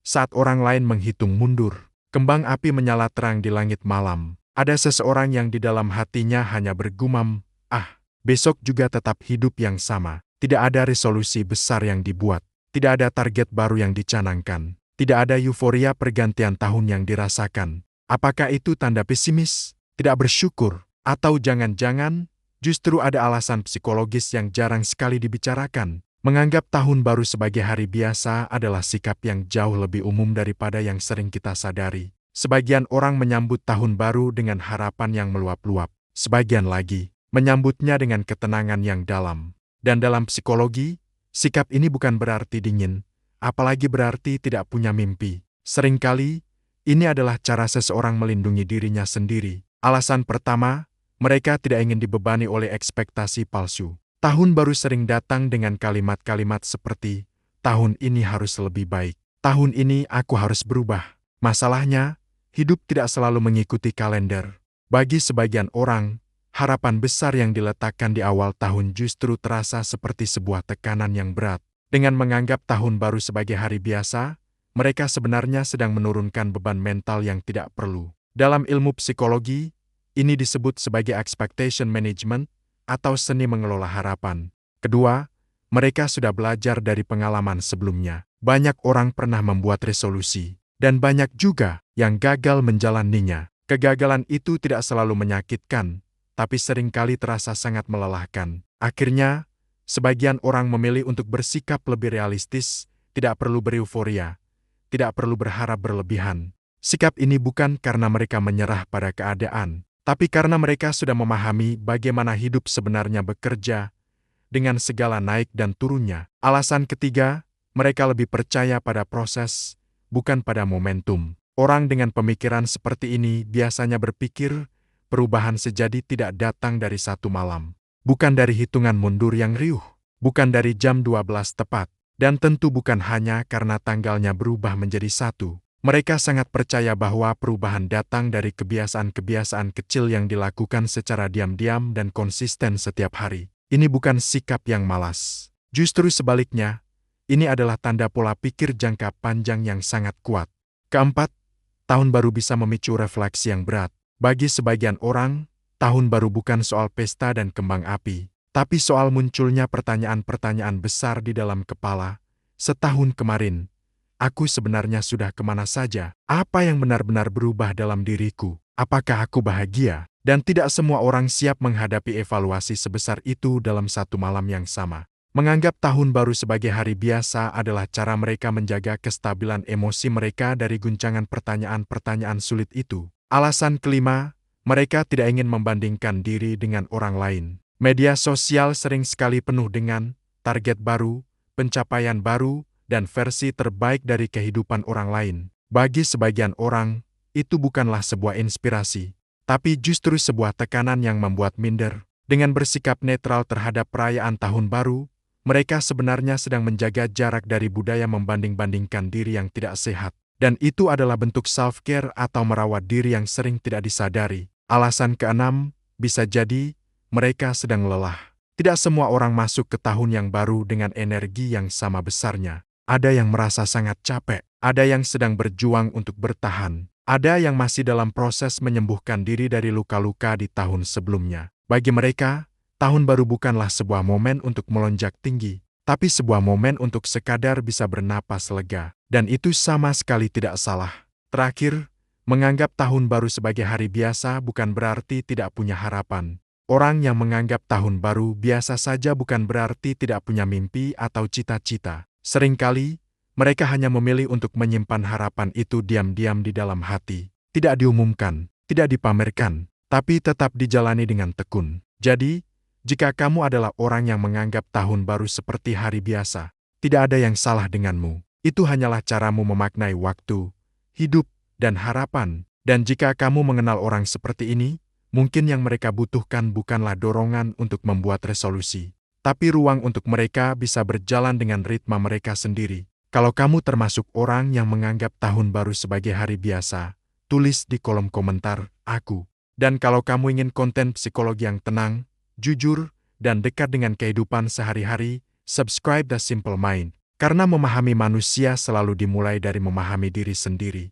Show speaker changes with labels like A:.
A: Saat orang lain menghitung mundur, kembang api menyala terang di langit malam. Ada seseorang yang di dalam hatinya hanya bergumam, besok juga tetap hidup yang sama. Tidak ada resolusi besar yang dibuat. Tidak ada target baru yang dicanangkan. Tidak ada euforia pergantian tahun yang dirasakan. Apakah itu tanda pesimis, tidak bersyukur, atau jangan-jangan justru ada alasan psikologis yang jarang sekali dibicarakan? Menganggap tahun baru sebagai hari biasa adalah sikap yang jauh lebih umum daripada yang sering kita sadari. Sebagian orang menyambut tahun baru dengan harapan yang meluap-luap. Sebagian lagi menyambutnya dengan ketenangan yang dalam. Dan dalam psikologi, sikap ini bukan berarti dingin, apalagi berarti tidak punya mimpi. Seringkali, ini adalah cara seseorang melindungi dirinya sendiri. Alasan pertama, mereka tidak ingin dibebani oleh ekspektasi palsu. Tahun baru sering datang dengan kalimat-kalimat seperti, tahun ini harus lebih baik. Tahun ini aku harus berubah. Masalahnya, hidup tidak selalu mengikuti kalender. Bagi sebagian orang, harapan besar yang diletakkan di awal tahun justru terasa seperti sebuah tekanan yang berat. Dengan menganggap tahun baru sebagai hari biasa, mereka sebenarnya sedang menurunkan beban mental yang tidak perlu. Dalam ilmu psikologi, ini disebut sebagai expectation management, atau seni mengelola harapan. Kedua, mereka sudah belajar dari pengalaman sebelumnya. Banyak orang pernah membuat resolusi, dan banyak juga yang gagal menjalaninya. Kegagalan itu tidak selalu menyakitkan, tapi seringkali terasa sangat melelahkan. Akhirnya, sebagian orang memilih untuk bersikap lebih realistis, tidak perlu bereuforia, tidak perlu berharap berlebihan. Sikap ini bukan karena mereka menyerah pada keadaan, tapi karena mereka sudah memahami bagaimana hidup sebenarnya bekerja, dengan segala naik dan turunnya. Alasan ketiga, mereka lebih percaya pada proses, bukan pada momentum. Orang dengan pemikiran seperti ini biasanya berpikir, perubahan sejati tidak datang dari satu malam. Bukan dari hitungan mundur yang riuh, bukan dari jam 12 tepat, dan tentu bukan hanya karena tanggalnya berubah menjadi satu. Mereka sangat percaya bahwa perubahan datang dari kebiasaan-kebiasaan kecil yang dilakukan secara diam-diam dan konsisten setiap hari. Ini bukan sikap yang malas. Justru sebaliknya, ini adalah tanda pola pikir jangka panjang yang sangat kuat. Keempat, tahun baru bisa memicu refleksi yang berat. Bagi sebagian orang, tahun baru bukan soal pesta dan kembang api, tapi soal munculnya pertanyaan-pertanyaan besar di dalam kepala. Setahun kemarin, aku sebenarnya sudah kemana saja? Apa yang benar-benar berubah dalam diriku? Apakah aku bahagia? Dan tidak semua orang siap menghadapi evaluasi sebesar itu dalam satu malam yang sama. Menganggap tahun baru sebagai hari biasa adalah cara mereka menjaga kestabilan emosi mereka dari guncangan pertanyaan-pertanyaan sulit itu. Alasan kelima, mereka tidak ingin membandingkan diri dengan orang lain. Media sosial sering sekali penuh dengan target baru, pencapaian baru, dan versi terbaik dari kehidupan orang lain. Bagi sebagian orang, itu bukanlah sebuah inspirasi, tapi justru sebuah tekanan yang membuat minder. Dengan bersikap netral terhadap perayaan tahun baru, mereka sebenarnya sedang menjaga jarak dari budaya membanding-bandingkan diri yang tidak sehat. Dan itu adalah bentuk self-care atau merawat diri yang sering tidak disadari. Alasan keenam, bisa jadi mereka sedang lelah. Tidak semua orang masuk ke tahun yang baru dengan energi yang sama besarnya. Ada yang merasa sangat capek, ada yang sedang berjuang untuk bertahan, ada yang masih dalam proses menyembuhkan diri dari luka-luka di tahun sebelumnya. Bagi mereka, tahun baru bukanlah sebuah momen untuk melonjak tinggi, tapi sebuah momen untuk sekadar bisa bernapas lega. Dan itu sama sekali tidak salah. Terakhir, menganggap tahun baru sebagai hari biasa bukan berarti tidak punya harapan. Orang yang menganggap tahun baru biasa saja bukan berarti tidak punya mimpi atau cita-cita. Seringkali, mereka hanya memilih untuk menyimpan harapan itu diam-diam di dalam hati. Tidak diumumkan, tidak dipamerkan, tapi tetap dijalani dengan tekun. Jadi, jika kamu adalah orang yang menganggap tahun baru seperti hari biasa, tidak ada yang salah denganmu. Itu hanyalah caramu memaknai waktu, hidup, dan harapan. Dan jika kamu mengenal orang seperti ini, mungkin yang mereka butuhkan bukanlah dorongan untuk membuat resolusi, tapi ruang untuk mereka bisa berjalan dengan ritme mereka sendiri. Kalau kamu termasuk orang yang menganggap tahun baru sebagai hari biasa, tulis di kolom komentar, aku. Dan kalau kamu ingin konten psikologi yang tenang, jujur, dan dekat dengan kehidupan sehari-hari, subscribe The Simple Mind. Karena memahami manusia selalu dimulai dari memahami diri sendiri.